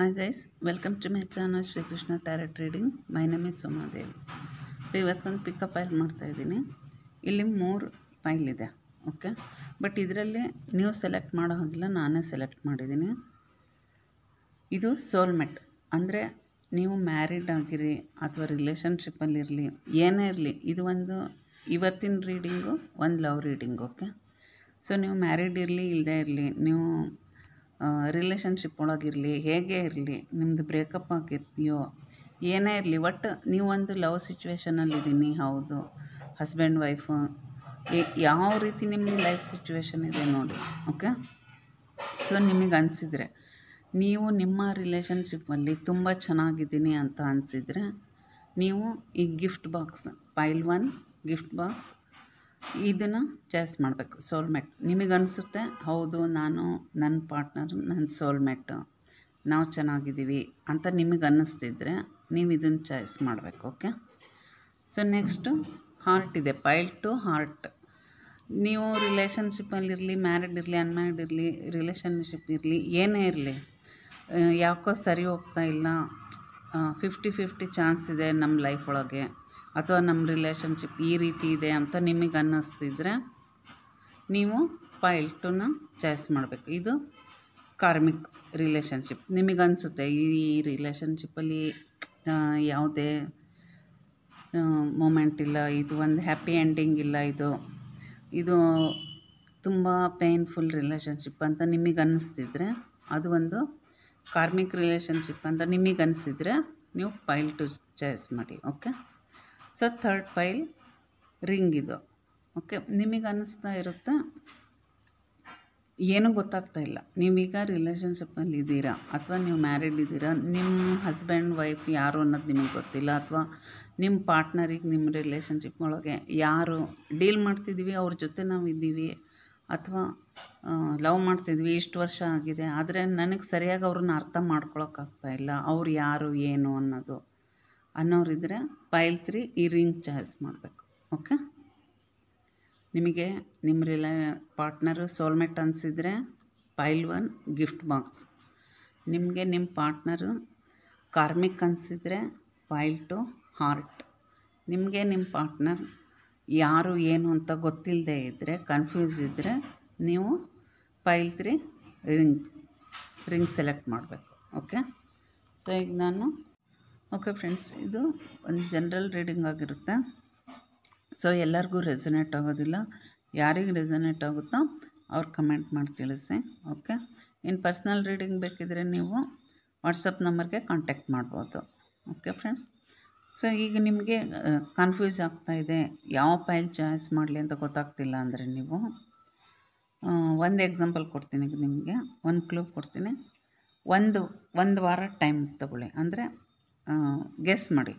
Hi guys, welcome to my channel Shri Krishna Tarot Reading. My name is Somadevi. So ಇವತ್ತೊಂದು pickup file ಮಾಡ್ತಾಯಿದ್ದೀನಿ. ಇಲ್ಲಿ 3 file ಇದೆ. Okay, but ಇದರಲ್ಲಿ ನೀವು select ಮಾಡೋ ಹಾಗಿಲ್ಲ, ನಾನೇ ಸೆಲೆಕ್ಟ್ ಮಾಡಿದ್ದೀನಿ. ಇದು ಸೋಲ್ಮೇಟ್ ಅಂದರೆ ನೀವು ಮ್ಯಾರಿಡ್ ಆಗಿರಿ ಅಥವಾ ರಿಲೇಷನ್ಶಿಪ್ಪಲ್ಲಿರಲಿ, ಏನೇ ಇರಲಿ, ಇದು ಒಂದು ಇವತ್ತಿನ ರೀಡಿಂಗು ಒಂದು ಲವ್ ರೀಡಿಂಗ್. ಓಕೆ, ಸೊ ನೀವು ಮ್ಯಾರಿಡ್ ಇರಲಿ ಇಲ್ಲದೇ ಇರಲಿ, ನೀವು ರಿಲೇಷನ್ಶಿಪ್ ಒಳಗಿರಲಿ, ಹೇಗೆ ಇರಲಿ, ನಿಮ್ಮದು ಬ್ರೇಕಪ್ ಆಗಿರ್ತೀಯೋ ಏನೇ ಇರಲಿ, ಒಟ್ಟು ನೀವು ಒಂದು ಲವ್ ಸಿಚುವೇಷನಲ್ಲಿದ್ದೀನಿ. ಹೌದು, ಹಸ್ಬೆಂಡ್ ವೈಫು ಯಾವ ರೀತಿ ನಿಮ್ಮ ಲೈಫ್ ಸಿಚುವೇಶನ್ ಇದೆ ನೋಡಿ. ಓಕೆ, ಸೊ ನಿಮಗೆ ಅನಿಸಿದರೆ, ನೀವು ನಿಮ್ಮ ರಿಲೇಷನ್ಶಿಪ್ಪಲ್ಲಿ ತುಂಬ ಚೆನ್ನಾಗಿದ್ದೀನಿ ಅಂತ ಅನಿಸಿದರೆ, ನೀವು ಈ ಗಿಫ್ಟ್ ಬಾಕ್ಸ್ ಪೈಲ್ 1 ಗಿಫ್ಟ್ ಬಾಕ್ಸ್ ಇದನ್ನು ಚಾಯ್ಸ್ ಮಾಡಬೇಕು. ಸೋಲ್ಮೇಟ್ ನಿಮಗೆ ಅನಿಸುತ್ತೆ, ಹೌದು ನಾನು ನನ್ನ ಪಾರ್ಟ್ನರು ನನ್ನ ಸೋಲ್ಮೇಟು, ನಾವು ಚೆನ್ನಾಗಿದ್ದೀವಿ ಅಂತ ನಿಮಗೆ ಅನ್ನಿಸ್ತಿದ್ರೆ ನೀವು ಇದನ್ನು ಚಾಯ್ಸ್ ಮಾಡಬೇಕು. ಓಕೆ, ಸೊ ನೆಕ್ಸ್ಟು ಹಾರ್ಟ್ ಇದೆ, ಪೈಲ್ 2 ಹಾರ್ಟ್. ನೀವು ರಿಲೇಷನ್ಶಿಪ್ಪಲ್ಲಿರಲಿ, ಮ್ಯಾರಿಡ್ ಇರಲಿ, ಅನ್ಮ್ಯಾರಿಡ್ ಇರಲಿ, ರಿಲೇಷನ್ಶಿಪ್ ಇರಲಿ, ಏನೇ ಇರಲಿ, ಯಾಕೋ ಸರಿ ಹೋಗ್ತಾ ಇಲ್ಲ, 50-50 ಚಾನ್ಸ್ ಇದೆ ನಮ್ಮ ಲೈಫ್ ಒಳಗೆ, ಅಥವಾ ನಮ್ಮ ರಿಲೇಷನ್ಶಿಪ್ ಈ ರೀತಿ ಇದೆ ಅಂತ ನಿಮಗೆ ಅನ್ನಿಸ್ತಿದ್ರೆ ನೀವು ಪೈಲ್ 2ನ ಚಾಯ್ಸ್ ಮಾಡಬೇಕು. ಇದು ಕಾರ್ಮಿಕ್ ರಿಲೇಷನ್ಶಿಪ್. ನಿಮಗೆ ಅನಿಸುತ್ತೆ ಈ ರಿಲೇಷನ್ಶಿಪ್ಪಲ್ಲಿ ಯಾವುದೇ ಮೂಮೆಂಟ್ ಇಲ್ಲ, ಇದು ಒಂದು ಹ್ಯಾಪಿ ಎಂಡಿಂಗ್ ಇಲ್ಲ, ಇದು ತುಂಬ ಪೇನ್ಫುಲ್ ರಿಲೇಷನ್ಶಿಪ್ ಅಂತ ನಿಮಗೆ ಅನ್ನಿಸ್ತಿದ್ರೆ, ಅದು ಒಂದು ಕಾರ್ಮಿಕ್ ರಿಲೇಷನ್ಶಿಪ್ ಅಂತ ನಿಮಗೆ ಅನಿಸಿದರೆ ನೀವು ಪೈಲ್ 2 ಚಾಯ್ಸ್ ಮಾಡಿ. ಓಕೆ, ಸೊ ಥರ್ಡ್ ಪೈಲ್ ರಿಂಗ್ ಇದು. ಓಕೆ, ನಿಮಗೆ ಅನ್ನಿಸ್ತಾ ಇರುತ್ತೆ ಏನೂ ಗೊತ್ತಾಗ್ತಾ ಇಲ್ಲ, ನೀವೀಗ ರಿಲೇಷನ್ಶಿಪ್ಪಲ್ಲಿ ಇದ್ದೀರಾ ಅಥವಾ ನೀವು ಮ್ಯಾರಿಡ್ ಇದ್ದೀರಾ, ನಿಮ್ಮ ಹಸ್ಬೆಂಡ್ ವೈಫ್ ಯಾರು ಅನ್ನೋದು ನಿಮಗೆ ಗೊತ್ತಿಲ್ಲ, ಅಥವಾ ನಿಮ್ಮ ಪಾರ್ಟ್ನರಿಗೆ ನಿಮ್ಮ ರಿಲೇಷನ್ಶಿಪ್ ಒಳಗೆ ಯಾರು ಡೀಲ್ ಮಾಡ್ತಿದ್ದೀವಿ ಅವ್ರ ಜೊತೆ ನಾವು ಇದ್ದೀವಿ, ಅಥವಾ ಲವ್ ಮಾಡ್ತಿದ್ವಿ, ಇಷ್ಟು ವರ್ಷ ಆಗಿದೆ, ಆದರೆ ನನಗೆ ಸರಿಯಾಗಿ ಅವ್ರನ್ನ ಅರ್ಥ ಮಾಡ್ಕೊಳಕ್ಕಾಗ್ತಾಯಿಲ್ಲ, ಅವ್ರು ಯಾರು ಏನು ಅನ್ನೋರಿದ್ದರೆ ಪೈಲ್ 3 ಈ ರಿಂಗ್ ಚಾಯ್ಸ್ ಮಾಡಬೇಕು. ಓಕೆ, ನಿಮಗೆ ನಿಮ್ಮ ಪಾರ್ಟ್ನರು ಸೋಲ್ಮೇಟ್ ಅನಿಸಿದರೆ ಪೈಲ್ 1 ಗಿಫ್ಟ್ ಬಾಕ್ಸ್, ನಿಮಗೆ ನಿಮ್ಮ ಪಾರ್ಟ್ನರು ಕಾರ್ಮಿಕ್ ಅನಿಸಿದರೆ ಪೈಲ್ 2 ಹಾರ್ಟ್, ನಿಮಗೆ ನಿಮ್ಮ ಪಾರ್ಟ್ನರ್ ಯಾರು ಏನು ಅಂತ ಗೊತ್ತಿಲ್ಲದೆ ಇದ್ದರೆ, ಕನ್ಫ್ಯೂಸ್ ಇದ್ದರೆ, ನೀವು ಪೈಲ್ 3 ರಿಂಗ್ ಸೆಲೆಕ್ಟ್ ಮಾಡಬೇಕು. ಓಕೆ, ಸೊ ಈಗ ನಾನು ಓಕೆ ಫ್ರೆಂಡ್ಸ್, ಇದು ಒಂದು ಜನರಲ್ ರೀಡಿಂಗ್ ಆಗಿರುತ್ತೆ. ಸೊ ಎಲ್ಲರಿಗೂ ರೆಸೊನೇಟ್ ಆಗೋದಿಲ್ಲ, ಯಾರಿಗೆ ರೆಸೊನೇಟ್ ಆಗುತ್ತೋ ಅವ್ರು ಕಮೆಂಟ್ ಮಾಡಿ ತಿಳಿಸಿ. ಓಕೆ, ಇನ್ನು ಪರ್ಸ್ನಲ್ ರೀಡಿಂಗ್ ಬೇಕಿದ್ರೆ ನೀವು ವಾಟ್ಸಪ್ ನಂಬರ್ಗೆ ಕಾಂಟ್ಯಾಕ್ಟ್ ಮಾಡ್ಬೋದು. ಓಕೆ ಫ್ರೆಂಡ್ಸ್, ಸೊ ಈಗ ನಿಮಗೆ ಕನ್ಫ್ಯೂಸ್ ಆಗ್ತಾಯಿದೆ, ಯಾವ ಫೈಲ್ ಚಾಯ್ಸ್ ಮಾಡಲಿ ಅಂತ ಗೊತ್ತಾಗ್ತಿಲ್ಲ ಅಂದರೆ, ನೀವು ಒಂದು ಎಕ್ಸಾಂಪಲ್ ಕೊಡ್ತೀನಿ, ನಿಮಗೆ ಒಂದು ಕ್ಲೂ ಕೊಡ್ತೀನಿ. ಒಂದು ವಾರ ಟೈಮ್ ತಗೊಳ್ಳಿ, ಅಂದರೆ ಗೆಸ್ ಮಾಡಿ.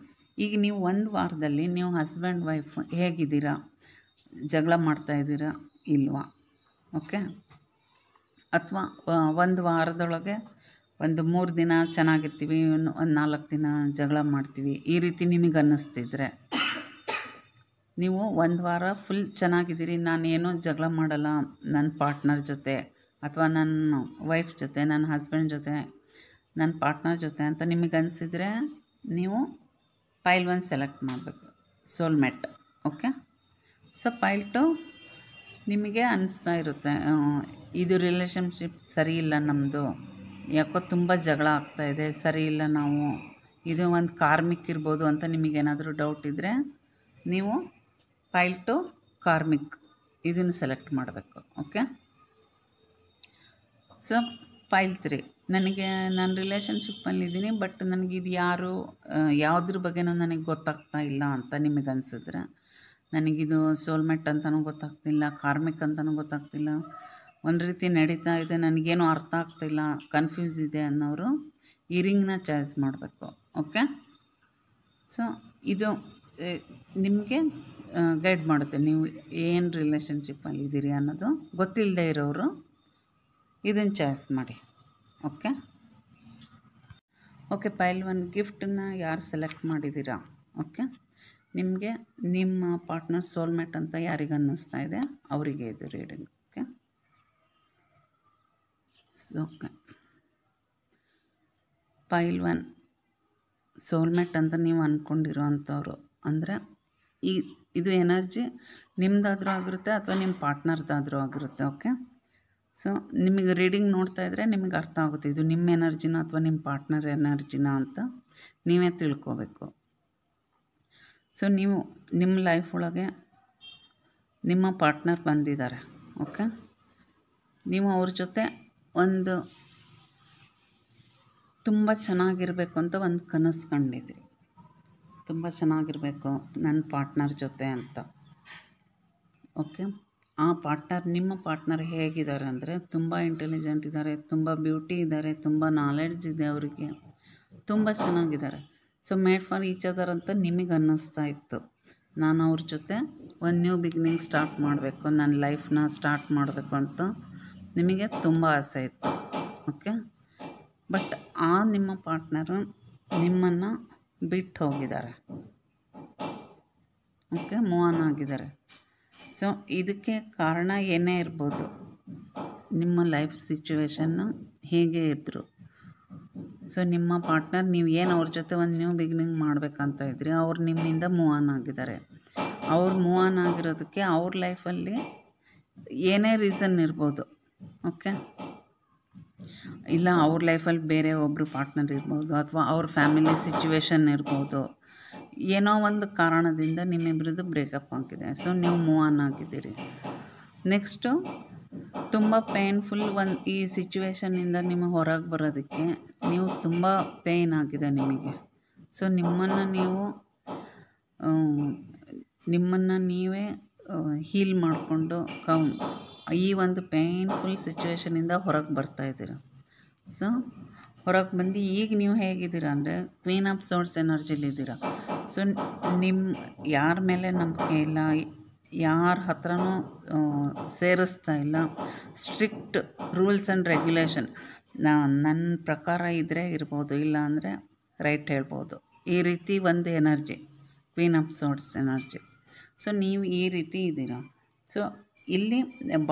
ಈಗ ನೀವು ಒಂದು ವಾರದಲ್ಲಿ ನೀವು ಹಸ್ಬೆಂಡ್ ವೈಫ್ ಹೇಗಿದ್ದೀರಾ, ಜಗಳ ಮಾಡ್ತಾಯಿದ್ದೀರಾ ಇಲ್ವಾ? ಓಕೆ, ಅಥವಾ ಒಂದು ವಾರದೊಳಗೆ ಒಂದು 3 ದಿನ ಚೆನ್ನಾಗಿರ್ತೀವಿ, ಒಂದು 4 ದಿನ ಜಗಳ ಮಾಡ್ತೀವಿ, ಈ ರೀತಿ ನಿಮಗೆ ಅನ್ನಿಸ್ತಿದ್ರೆ, ನೀವು ಒಂದು ವಾರ ಫುಲ್ ಚೆನ್ನಾಗಿದ್ದೀರಿ, ನಾನೇನೋ ಜಗಳ ಮಾಡಲ್ಲ ನನ್ನ ಪಾರ್ಟ್ನರ್ ಜೊತೆ, ಅಥವಾ ನನ್ನ ವೈಫ್ ಜೊತೆ, ನನ್ನ ಹಸ್ಬೆಂಡ್ ಜೊತೆ, ನನ್ನ ಪಾರ್ಟ್ನರ್ ಜೊತೆ ಅಂತ ನಿಮಗೆ ಅನಿಸಿದರೆ ನೀವು ಪೈಲ್ 1 ಸೆಲೆಕ್ಟ್ ಮಾಡಬೇಕು, ಸೋಲ್ಮೇಟ್. ಓಕೆ, ಸೊ ಪೈಲ್ 2 ನಿಮಗೆ ಅನ್ನಿಸ್ತಾ ಇರುತ್ತೆ, ಇದು ರಿಲೇಷನ್ಶಿಪ್ ಸರಿ ಇಲ್ಲ ನಮ್ಮದು, ಯಾಕೋ ತುಂಬ ಜಗಳ ಆಗ್ತಾಯಿದೆ, ಸರಿ ಇಲ್ಲ ನಾವು, ಇದು ಒಂದು ಕಾರ್ಮಿಕ್ ಇರ್ಬೋದು ಅಂತ ನಿಮಗೇನಾದರೂ ಡೌಟ್ ಇದ್ದರೆ ನೀವು ಪೈಲ್ 2 ಕಾರ್ಮಿಕ್ ಇದನ್ನು ಸೆಲೆಕ್ಟ್ ಮಾಡಬೇಕು. ಓಕೆ, ಸೊ ಪೈಲ್ 3 ನನಗೆ ನಾನು ರಿಲೇಷನ್ಶಿಪ್ಪಲ್ಲಿದ್ದೀನಿ, ಬಟ್ ನನಗಿದು ಯಾವುದ್ರ ಬಗ್ಗೆನೂ ನನಗೆ ಗೊತ್ತಾಗ್ತಾ ಇಲ್ಲ ಅಂತ ನಿಮಗೆ ಅನಿಸಿದ್ರೆ, ನನಗಿದು ಸೋಲ್ಮೇಟ್ ಅಂತಲೂ ಗೊತ್ತಾಗ್ತಿಲ್ಲ, ಕಾರ್ಮಿಕ್ ಅಂತಲೂ ಗೊತ್ತಾಗ್ತಿಲ್ಲ, ಒಂದು ರೀತಿ ನಡೀತಾ ಇದೆ, ನನಗೇನು ಅರ್ಥ ಆಗ್ತಿಲ್ಲ, ಕನ್ಫ್ಯೂಸ್ ಇದೆ ಅನ್ನೋರು ಈ ರಿಂಗ್ನ ಚಾಯ್ಸ್ ಮಾಡಬೇಕು. ಓಕೆ, ಸೊ ಇದು ನಿಮಗೆ ಗೈಡ್ ಮಾಡುತ್ತೆ, ನೀವು ಏನು ರಿಲೇಷನ್ಶಿಪ್ಪಲ್ಲಿದ್ದೀರಿ ಅನ್ನೋದು ಗೊತ್ತಿಲ್ಲದೆ ಇರೋರು ಇದನ್ನು ಚಾಯ್ಸ್ ಮಾಡಿ. ಓಕೆ ಓಕೆ, ಪೈಲ್ 1 ಗಿಫ್ಟನ್ನು ಯಾರು ಸೆಲೆಕ್ಟ್ ಮಾಡಿದ್ದೀರಾ, ಓಕೆ, ನಿಮಗೆ ನಿಮ್ಮ ಪಾರ್ಟ್ನರ್ ಸೋಲ್ಮೇಟ್ ಅಂತ ಯಾರಿಗೆ ಅನ್ನಿಸ್ತಾ ಇದೆ ಅವರಿಗೆ ಇದು ರೀಡಿಂಗ್. ಓಕೆ, ಓಕೆ, ಪೈಲ್ 1 ಸೋಲ್ಮೇಟ್ ಅಂತ ನೀವು ಅಂದ್ಕೊಂಡಿರೋ ಅಂಥವ್ರು. ಅಂದರೆ ಇದು ಎನರ್ಜಿ ನಿಮ್ಮದಾದ್ರೂ ಆಗಿರುತ್ತೆ ಅಥವಾ ನಿಮ್ಮ ಪಾರ್ಟ್ನರ್ದಾದ್ರೂ ಆಗಿರುತ್ತೆ. ಓಕೆ, ಸೊ ನಿಮಗೆ ರೀಡಿಂಗ್ ನೋಡ್ತಾ ಇದ್ದರೆ ನಿಮಗೆ ಅರ್ಥ ಆಗುತ್ತೆ ಇದು ನಿಮ್ಮ ಎನರ್ಜಿನ ಅಥವಾ ನಿಮ್ಮ ಪಾರ್ಟ್ನರ್ ಎನರ್ಜಿನ ಅಂತ ನೀವೇ ತಿಳ್ಕೋಬೇಕು. ಸೊ ನೀವು ನಿಮ್ಮ ಲೈಫ್ ಒಳಗೆ ನಿಮ್ಮ ಪಾರ್ಟ್ನರ್ ಬಂದಿದ್ದಾರೆ. ಓಕೆ, ನೀವು ಅವ್ರ ಜೊತೆ ಒಂದು ತುಂಬ ಚೆನ್ನಾಗಿರಬೇಕು ಅಂತ ಒಂದು ಕನಸು ಕಂಡಿದ್ರಿ. ತುಂಬ ಚೆನ್ನಾಗಿರಬೇಕು ನನ್ನ ಪಾರ್ಟ್ನರ್ ಜೊತೆ ಅಂತ. ಓಕೆ, ಆ ಪಾರ್ಟ್ನರ್ ನಿಮ್ಮ ಪಾರ್ಟ್ನರ್ ಹೇಗಿದ್ದಾರೆ ಅಂದರೆ ತುಂಬ ಇಂಟೆಲಿಜೆಂಟ್ ಇದ್ದಾರೆ, ತುಂಬ ಬ್ಯೂಟಿ ಇದ್ದಾರೆ, ತುಂಬ ನಾಲೆಡ್ಜ್ ಇದೆ ಅವರಿಗೆ, ತುಂಬ ಚೆನ್ನಾಗಿದ್ದಾರೆ. So made for each other ಅಂತ ನಿಮಗೆ ಅನ್ನಿಸ್ತಾ ಇತ್ತು. ನಾನು ಅವ್ರ ಜೊತೆ ಒಂದು ನ್ಯೂ ಬಿಗಿನಿಂಗ್ ಸ್ಟಾರ್ಟ್ ಮಾಡಬೇಕು, ನನ್ನ ಲೈಫ್ನ ಸ್ಟಾರ್ಟ್ ಮಾಡಬೇಕು ಅಂತ ನಿಮಗೆ ತುಂಬ ಆಸೆ ಇತ್ತು. ಓಕೆ, ಬಟ್ ಆ ನಿಮ್ಮ ಪಾರ್ಟ್ನರು ನಿಮ್ಮನ್ನು ಬಿಟ್ಟು ಹೋಗಿದ್ದಾರೆ. ಓಕೆ, ಮೂವ್ ಆನ್ ಆಗಿದ್ದಾರೆ. ಸೊ ಇದಕ್ಕೆ ಕಾರಣ ಏನೇ ಇರ್ಬೋದು, ನಿಮ್ಮ ಲೈಫ್ ಸಿಚುವೇಶನ್ನು ಹೇಗೆ ಇದ್ದರು. ಸೊ ನಿಮ್ಮ ಪಾರ್ಟ್ನರ್ ನೀವು ಏನು ಅವ್ರ ಜೊತೆ ಒಂದು ನ್ಯೂ ಬಿಗಿನಿಂಗ್ ಮಾಡಬೇಕಂತ ಇದ್ರಿ, ಅವ್ರು ನಿಮ್ಮಿಂದ ಮೂವ್ ಆನ್ ಆಗಿದ್ದಾರೆ. ಅವ್ರು ಮೂವ್ ಆನ್ ಆಗಿರೋದಕ್ಕೆ ಅವ್ರ ಲೈಫಲ್ಲಿ ಏನೇ ರೀಸನ್ ಇರ್ಬೋದು. ಓಕೆ, ಇಲ್ಲ ಅವ್ರ ಲೈಫಲ್ಲಿ ಬೇರೆ ಒಬ್ಬರು ಪಾರ್ಟ್ನರ್ ಇರ್ಬೋದು, ಅಥವಾ ಅವ್ರ ಫ್ಯಾಮಿಲಿ ಸಿಚುವೇಶನ್ ಇರ್ಬೋದು. ಏನೋ ಒಂದು ಕಾರಣದಿಂದ ನಿಮ್ಮಿಬ್ಬರದ್ದು ಬ್ರೇಕಪ್ ಆಗಿದೆ. ಸೊ ನೀವು ಮೂವ್ ಆನ್ ಆಗಿದ್ದೀರಿ. ನೆಕ್ಸ್ಟು ತುಂಬ ಪೇನ್ಫುಲ್ ಈ ಸಿಚುವೇಶನ್ನಿಂದ ನಿಮಗೆ ಹೊರಗೆ ಬರೋದಕ್ಕೆ ನೀವು ತುಂಬ ಪೇಯ್ನ್ ಆಗಿದೆ ನಿಮಗೆ. ಸೊ ನಿಮ್ಮನ್ನು ನೀವೇ ಹೀಲ್ ಮಾಡಿಕೊಂಡು ಈ ಒಂದು ಪೇಯ್ನ್ಫುಲ್ ಸಿಚುವೇಶನಿಂದ ಹೊರಗೆ ಬರ್ತಾಯಿದ್ದೀರ. ಸೊ ಹೊರಗೆ ಬಂದು ಈಗ ನೀವು ಹೇಗಿದ್ದೀರ ಅಂದರೆ ಕ್ವೀನ್ ಆಫ್ ಸೋರ್ಸ್ ಎನರ್ಜಿಲಿದ್ದೀರ. ಸೊ ಯಾರ ಮೇಲೆ ನಂಬಿಕೆ ಇಲ್ಲ, ಯಾರ ಹತ್ರನೂ ಸೇರಿಸ್ತಾ ಇಲ್ಲ. ಸ್ಟ್ರಿಕ್ಟ್ ರೂಲ್ಸ್ ಆ್ಯಂಡ್ ರೆಗ್ಯುಲೇಷನ್ ನನ್ನ ಪ್ರಕಾರ ಇದ್ದರೆ ಇರ್ಬೋದು, ಇಲ್ಲ ಅಂದರೆ ರೈಟ್ ಹೇಳ್ಬೋದು. ಈ ರೀತಿ ಒಂದು energy queen of swords energy. So ನೀವು ಈ ರೀತಿ ಇದ್ದೀರ. ಸೊ ಇಲ್ಲಿ